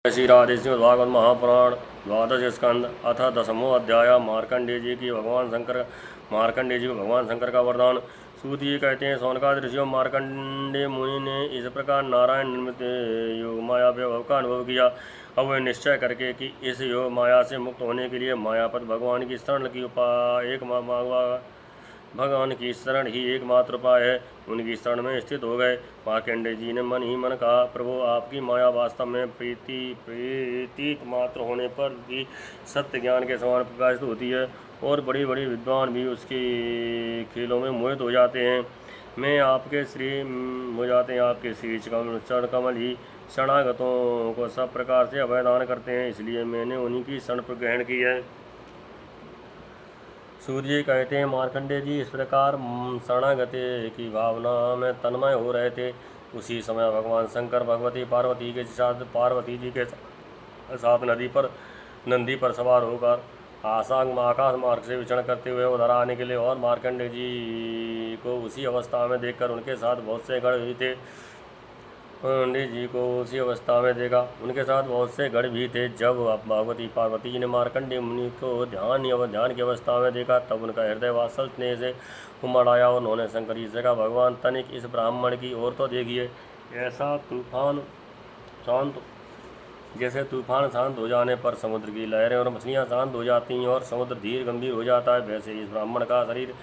श्री राधे भागवत महापुराण द्वादश स्कंद अथ दसमो अध्याय मार्कंडेय जी को भगवान शंकर का वरदान। सूत जी कहते हैं, सौनकादि ऋषियों मार्कंडेय मुनि ने इस प्रकार नारायण निर्मित योग माया वैभव का अनुभव किया। अब वे निश्चय करके कि इस योग माया से मुक्त होने के लिए मायापत भगवान की शरण की भगवान की शरण ही एकमात्र उपाय है। उनकी शरण में स्थित हो गए। मार्कंडेय जी ने मन ही मन कहा, प्रभु आपकी माया वास्तव में प्रतीत मात्र होने पर भी सत्य ज्ञान के समान प्रकाशित होती है और बड़ी बड़ी विद्वान भी उसके खेलों में मोहित हो जाते हैं। आपके श्री चरण कमल ही शरणागतों को सब प्रकार से अभयदान करते हैं, इसलिए मैंने उन्हीं की शरण पर ग्रहण की है। सूर्य कहते हैं, मार्कंडेय जी इस प्रकार शरणागति की भावना में तन्मय हो रहे थे। उसी समय भगवान शंकर पार्वती जी के साथ नंदी पर सवार होकर आकाश मार्ग से विचरण करते हुए उधर आने के लिए और मार्कंडेय जी को उसी अवस्था में देखकर उनके साथ बहुत से गढ़ भी थे। पंडित जी को उसी अवस्था में देखा, उनके साथ बहुत से गढ़ भी थे। जब पार्वती जी ने मार्कंडेय मुनि को ध्यान की अवस्था में देखा, तब उनका हृदय वात्सल स्नेह से उमड़ आया और उन्होंने शंकर जी से कहा, भगवान तनिक इस ब्राह्मण की ओर तो देखिए। जैसे तूफान शांत हो जाने पर समुद्र की लहरें और मछलियाँ शांत हो जाती हैं और समुद्र धीर गंभीर हो जाता है, वैसे इस ब्राह्मण का शरीर,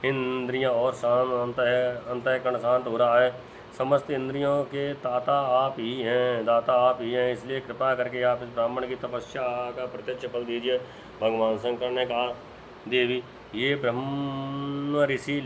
इंद्रियाँ और अंतःकरण शांत हो रहा है। समस्त इंद्रियों के दाता आप ही हैं, इसलिए कृपा करके आप इस ब्राह्मण की तपस्या का प्रत्यक्ष फल दीजिए। भगवान शंकर ने कहा, देवी, ये ब्रह्म ऋषि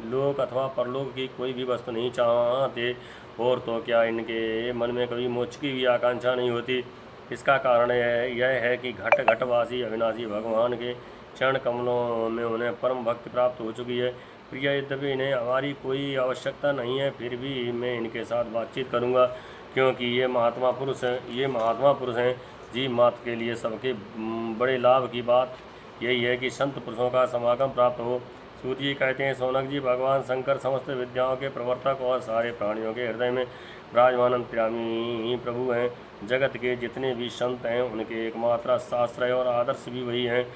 लोक अथवा परलोक की कोई भी वस्तु नहीं चाहते, और तो क्या इनके मन में कभी मोक्ष की भी आकांक्षा नहीं होती। इसका कारण यह है कि घटवासी अविनाशी भगवान के चरण कमलों में उन्हें परम भक्ति प्राप्त हो चुकी है। प्रिया, यद्यपि इन्हें हमारी कोई आवश्यकता नहीं है, फिर भी मैं इनके साथ बातचीत करूंगा, क्योंकि ये महात्मा पुरुष हैं। जीव मात्र के लिए सबके बड़े लाभ की बात यही है कि संत पुरुषों का समागम प्राप्त हो। सूत जी कहते हैं, सौनक जी, भगवान शंकर समस्त विद्याओं के प्रवर्तक और सारे प्राणियों के हृदय में विराजमान अंतर्यामी प्रभु हैं। जगत के जितने भी संत हैं, उनके एकमात्र आश्रय और आदर्श भी वही हैं।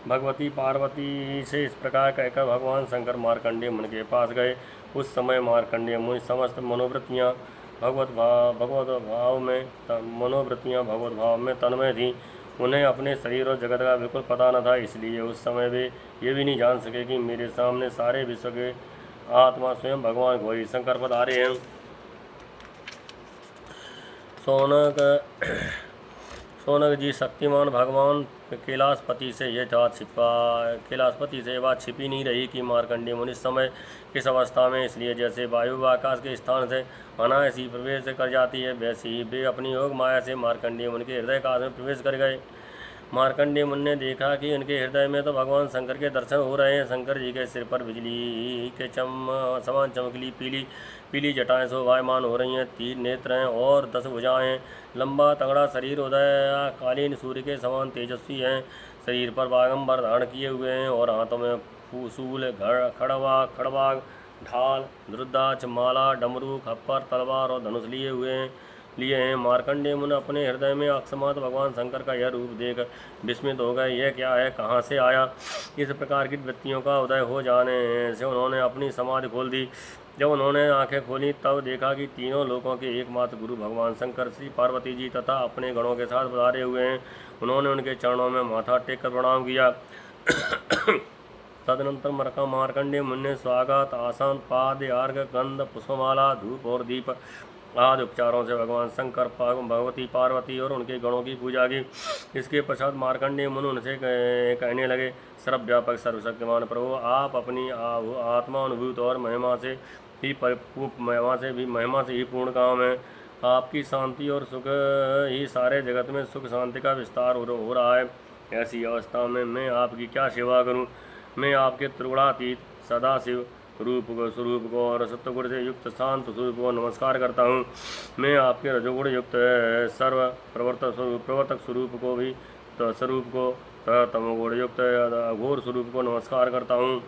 भगवती पार्वती से इस प्रकार कहकर भगवान शंकर मार्कंडेय मुनि के पास गए। उस समय मार्कंडेय मुनि समस्त मनोवृत्तियाँ भगवत भाव में तन्मय थीं। उन्हें अपने शरीर और जगत का बिल्कुल पता न था, इसलिए उस समय वे ये भी नहीं जान सके कि मेरे सामने सारे विश्व के आत्मा स्वयं भगवान गौरी शंकर पधारे हैं। सौनक जी, शक्तिमान भगवान कैलाशपति से यह बात छिपी नहीं रही कि मार्कंडेय मुनि समय किस अवस्था में, इसलिए जैसे वायु आकाश के स्थान से अनायास ही प्रवेश कर जाती है, वैसे ही वे अपनी योग माया से मार्कंडेय मुनि के हृदय काल में प्रवेश कर गए। मार्कंडेय मुनि ने देखा कि उनके हृदय में तो भगवान शंकर के दर्शन हो रहे हैं। शंकर जी के सिर पर बिजली के समान चमकीली पीली जटाएं शोभायमान हो रही हैं। 3 नेत्र हैं और 10 भुजाएं हैं। लंबा तगड़ा शरीर उदयकालीन सूर्य के समान तेजस्वी हैं। शरीर पर बागंबर धारण किए हुए हैं और हाथों में फूसूल, खड़वाग, ढाल, रुद्राक्ष माला, डमरू, खप्पर, तलवार और धनुष लिए हैं। मार्कंडेय मुनि अपने हृदय में अकस्मात भगवान शंकर का यह रूप देख विस्मित हो गए। यह क्या है, कहाँ से आया? इस प्रकार की वृत्तियों का उदय हो जाने से उन्होंने अपनी समाधि खोल दी। जब उन्होंने आंखें खोली, तब देखा कि तीनों लोकों के एकमात्र गुरु भगवान शंकर श्री पार्वती जी तथा अपने गणों के साथ पधारे हुए हैं। उन्होंने उनके चरणों में माथा टेक कर प्रणाम किया। तदनंतर मार्कंडेय मुनि ने स्वागत, आसन, पाद्य, अर्घ्य, गंध, पुष्पमाला, धूप और दीप आदि उपचारों से भगवान शंकर, भगवती पार्वती और उनके गणों की पूजा की। इसके पश्चात मार्कंडेय मुनि उनसे कहने लगे, सर्वव्यापक सर्वशक्तिमान प्रभु, आप अपनी आत्मा अनुभूत और महिमा से ही पूर्ण काम है। आपकी शांति और सुख ही सारे जगत में सुख शांति का विस्तार हो रहा है। ऐसी अवस्था में मैं आपकी क्या सेवा करूं? मैं आपके त्रिगुणातीत सदाशिव स्वरूप को और सत्वगुण से युक्त शांत स्वरूप को नमस्कार करता हूँ। मैं आपके रजोगुण युक्त सर्व प्रवर्तक स्वरूप को तथा तमोगुण युक्त अघोर स्वरूप को नमस्कार करता हूँ।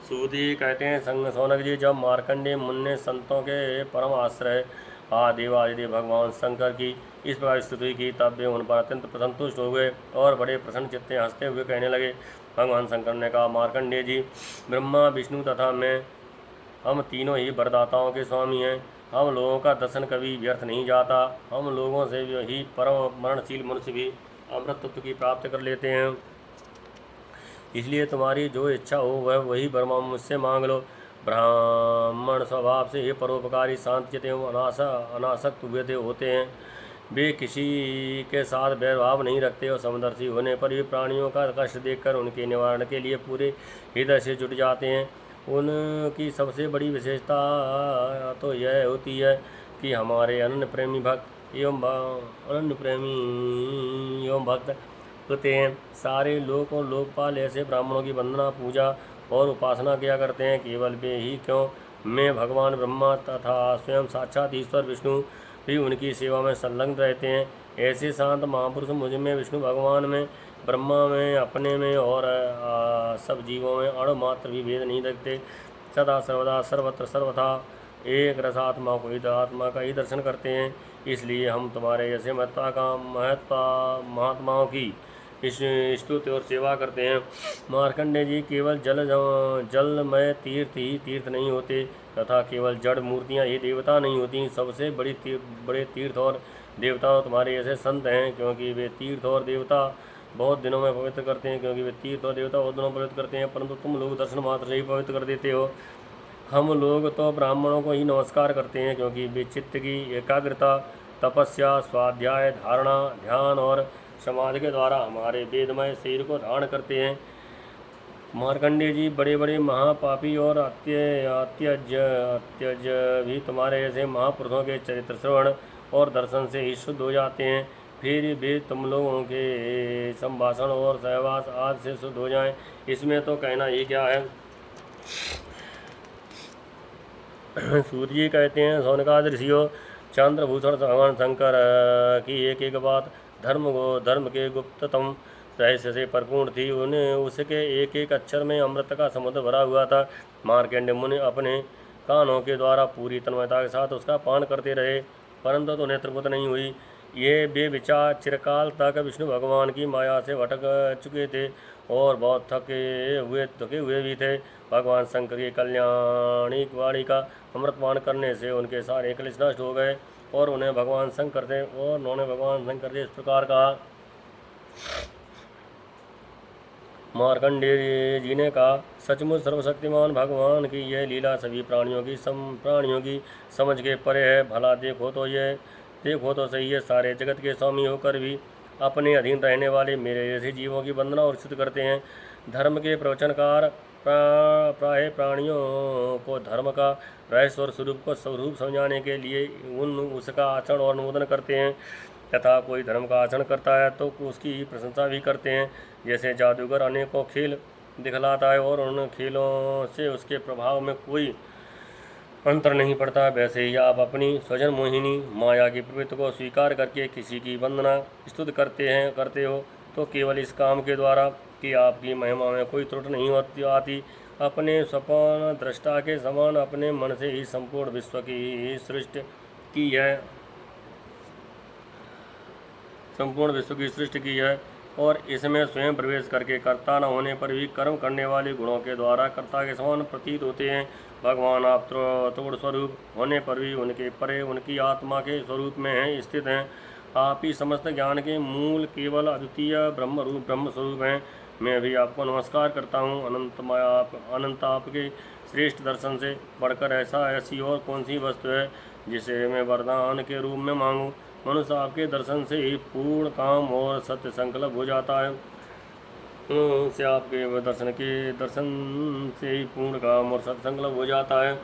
सूदी कहते हैं, सौनक जी, जब मार्कंडेय मुनि ने संतों के परम आश्रय देवादिदेव भगवान शंकर की इस प्रकार स्तुति की तब वे उन पर अत्यंत प्रसंतुष्ट हो गए और बड़े प्रसन्न चित्ते हंसते हुए कहने लगे। भगवान शंकर ने कहा, मार्कंडेय जी, ब्रह्मा, विष्णु तथा मैं, हम तीनों ही वरदाताओं के स्वामी हैं। हम लोगों का दर्शन कभी व्यर्थ नहीं जाता। हम लोगों से ही परम मरणशील मनुष्य भी अमृत तत्व की प्राप्त कर लेते हैं। इसलिए तुम्हारी जो इच्छा हो वह वही वर मुझसे मांग लो। ब्राह्मण स्वभाव से ये परोपकारी, शांतचित्त एवं अनासक्त हुए होते हैं। वे किसी के साथ भेदभाव नहीं रखते और समदर्शी होने पर भी प्राणियों का कष्ट देखकर उनके निवारण के लिए पूरे हृदय से जुट जाते हैं। उनकी सबसे बड़ी विशेषता तो यह होती है कि हमारे अनन्य प्रेमी भक्त एवं भक्त होते हैं। सारे लोक और लोकपाल ऐसे ब्राह्मणों की वंदना, पूजा और उपासना किया करते हैं। केवल वे ही क्यों, मैं, भगवान ब्रह्मा तथा स्वयं साक्षात ईश्वर विष्णु भी उनकी सेवा में संलग्न रहते हैं। ऐसे शांत महापुरुष मुझ में, विष्णु भगवान में, ब्रह्मा में, अपने में और सब जीवों में अणु मात्र भी भेद नहीं रखते। सदा सर्वदा सर्वत्र सर्वथा एक रसात्मा को ही आत्मा का ही दर्शन करते हैं। इसलिए हम तुम्हारे जैसे महात्माओं की इस स्तुति और सेवा करते हैं। मार्कंडेय जी, केवल जलमय तीर्थ ही तीर्थ नहीं होते तथा केवल जड़ मूर्तियाँ ये देवता नहीं होती। सबसे बड़े तीर्थ और देवता तुम्हारे ऐसे संत हैं, क्योंकि वे तीर्थ और देवता बहुत दिनों में पवित्र करते हैं परंतु तुम लोग दर्शन मात्र से ही पवित्र कर देते हो। हम लोग तो ब्राह्मणों को ही नमस्कार करते हैं, क्योंकि वे चित्त की एकाग्रता, तपस्या, स्वाध्याय, धारणा, ध्यान और समाधि के द्वारा हमारे वेदमय शरीर को धारण करते हैं। मार्कंडेय जी, बड़े बड़े महापापी और अत्यज भी तुम्हारे जैसे महापुरुषों के चरित्र श्रवण और दर्शन से ही शुद्ध हो जाते हैं। फिर भी तुम लोगों के संभाषण और सहवास आज से शुद्ध हो जाएं, इसमें तो कहना ही क्या है। सूर्य जी कहते हैं, सोनकाद ऋषियों, चंद्रभूषण भगवान शंकर की एक एक बात धर्म के गुप्ततम रहस्य से परिपूर्ण थी। उन्हें उसके एक एक अक्षर में अमृत का समुद्र भरा हुआ था। मार्कंडेय मुनि अपने कानों के द्वारा पूरी तन्मयता के साथ उसका पान करते रहे, परंतु तो उन्हें तृप्त नहीं हुई। ये बेविचार चिरकाल तक विष्णु भगवान की माया से भटक चुके थे और बहुत थके हुए भी थे। भगवान शंकर की कल्याणी वाणी का अमृतपान करने से उनके सारे क्लेश नष्ट हो गए और उन्होंने भगवान शंकर से इस प्रकार कहा। मार्कंडेय जी ने कहा, सचमुच सर्वशक्तिमान भगवान की यह लीला सभी प्राणियों की समझ के परे है। भला देखो तो सही है, सारे जगत के स्वामी होकर भी अपने अधीन रहने वाले मेरे जैसे जीवों की वंदना और स्तुति करते हैं। धर्म के प्रवचनकार प्राय प्राणियों को धर्म का रहस्य और स्वरूप समझाने के लिए उसका आचरण और अनुमोदन करते हैं तथा कोई धर्म का आचरण करता है तो उसकी प्रशंसा भी करते हैं। जैसे जादूगर अनेकों खेल दिखलाता है और उन खेलों से उसके प्रभाव में कोई अंतर नहीं पड़ता, वैसे ही आप अपनी स्वजन मोहिनी माया की प्रवृत्ति को स्वीकार करके किसी की वंदना स्तुति करते हो तो केवल इस काम के द्वारा कि आपकी महिमा में कोई त्रुटि नहीं आती। अपने स्वप्न दृष्टा के समान अपने मन से ही संपूर्ण विश्व की सृष्टि की है और इसमें स्वयं प्रवेश करके कर्ता न होने पर भी कर्म करने वाले गुणों के द्वारा कर्ता के समान प्रतीत होते हैं। भगवान आप त्रिगुण स्वरूप होने पर भी उनके परे उनकी आत्मा के स्वरूप में स्थित हैं। आप ही समस्त ज्ञान के मूल केवल अद्वितीय ब्रह्म स्वरूप हैं। मैं भी आपको नमस्कार करता हूँ। अनंत आपके श्रेष्ठ दर्शन से बढ़कर ऐसी और कौन सी वस्तु है जिसे मैं वरदान के रूप में मांगूँ। मनुष्य आपके दर्शन से ही पूर्ण काम और सत्य संकल्प हो जाता है। से आपके दर्शन से ही पूर्ण काम और सत्य संकल्प हो जाता है।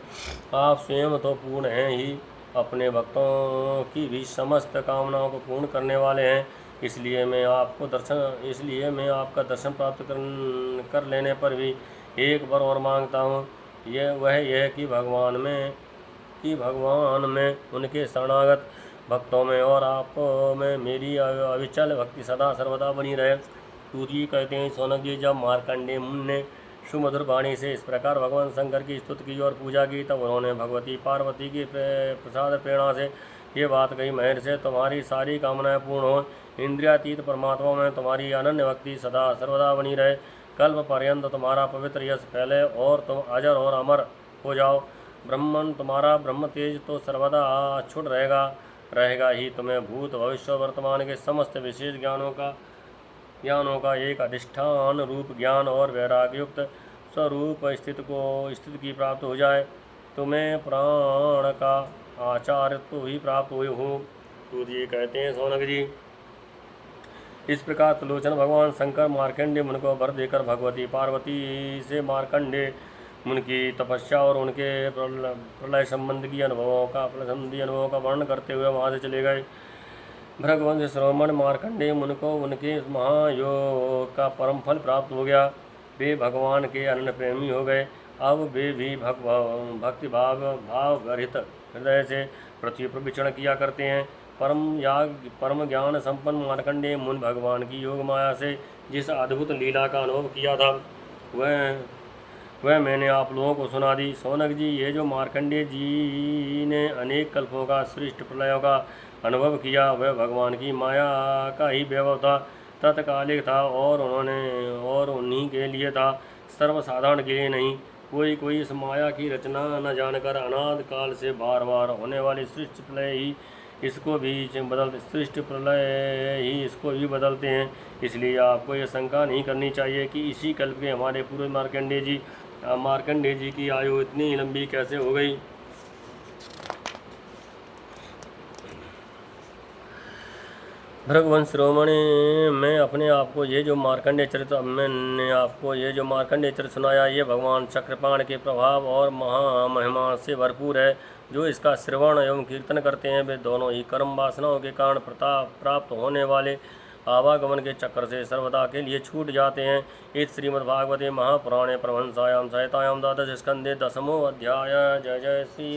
आप स्वयं तो पूर्ण हैं ही, अपने भक्तों की भी समस्त कामनाओं को पूर्ण करने वाले हैं। इसलिए मैं आपका दर्शन प्राप्त कर लेने पर भी एक बार और मांगता हूँ। यह कि भगवान में उनके शरणागत भक्तों में और आप में मेरी अविचल भक्ति सदा सर्वदा बनी रहे। सूर्य कहते हैं, सोनक जी, जब मार्कंडेय मुनि ने सुमधुर वाणी से इस प्रकार भगवान शंकर की स्तुति की और पूजा की तब उन्होंने भगवती पार्वती की प्रसाद प्रेरणा से ये बात कही महर्षि, तुम्हारी सारी कामनाएं पूर्ण हो, इंद्रियातीत परमात्मा में तुम्हारी अनन्य भक्ति सदा सर्वदा बनी रहे, कल्प पर्यंत तुम्हारा पवित्र यश फैले और तुम अजर और अमर हो जाओ। ब्रह्मन तुम्हारा ब्रह्म तेज तो सर्वदा अछूट रहेगा ही। तुम्हें भूत भविष्य वर्तमान के समस्त विशेष ज्ञानों का एक अधिष्ठान रूप ज्ञान और वैराग्युक्त स्वरूप स्थिति की प्राप्त हो जाए। तुम्हें प्राण का आचार्य तो ही प्राप्त हुए हो। तो ये कहते हैं सौनक जी, इस प्रकार त्रिलोचन भगवान शंकर मार्कंडेय मुनि को वर देकर भगवती पार्वती से मार्कंडेय मुनि की तपस्या और उनके प्रलय संबंधी अनुभवों का वर्णन करते हुए वहाँ से चले गए। भृगवंश श्रवण मार्कंडेय मुनि को उनके महायोग का परम फल प्राप्त हो गया। वे भगवान के अनन्य प्रेमी हो गए। अब वे भी भक्ति भाव भरित हृदय से पृथ्वी पर विचरण किया करते हैं। परम ज्ञान संपन्न मार्कंडेय मुनि भगवान की योग माया से जिस अद्भुत लीला का अनुभव किया था वह मैंने आप लोगों को सुना दी। सौनक जी, ये जो मार्कंडेय जी ने अनेक कल्पों का सृष्टि प्रलयों का अनुभव किया वह भगवान की माया का ही वैभव था, तत्कालिक था और उन्हीं के लिए था, सर्वसाधारण के लिए नहीं। कोई इस माया की रचना न जानकर अनाद काल से बार बार होने वाली सृष्टि प्रलय ही इसको भी बदलते हैं। इसलिए आपको यह शंका नहीं करनी चाहिए कि इसी कल्प के हमारे पूर्व मार्कंडेय जी की आयु इतनी लंबी कैसे हो गई। भृगवंश शिरोमणि, मैंने आपको ये जो मार्कंडेय चरित्र सुनाया, ये भगवान चक्रपाण के प्रभाव और महामहिमा से भरपूर है। जो इसका श्रवण एवं कीर्तन करते हैं वे दोनों ही कर्म वासनाओं के कारण प्राप्त होने वाले आवागमन के चक्र से सर्वदा के लिए छूट जाते हैं। इस श्रीमद्भागवते महापुराणे परमहंसायां संहितायां द्वादश स्कंदे 10वां अध्याय। जय जय श्री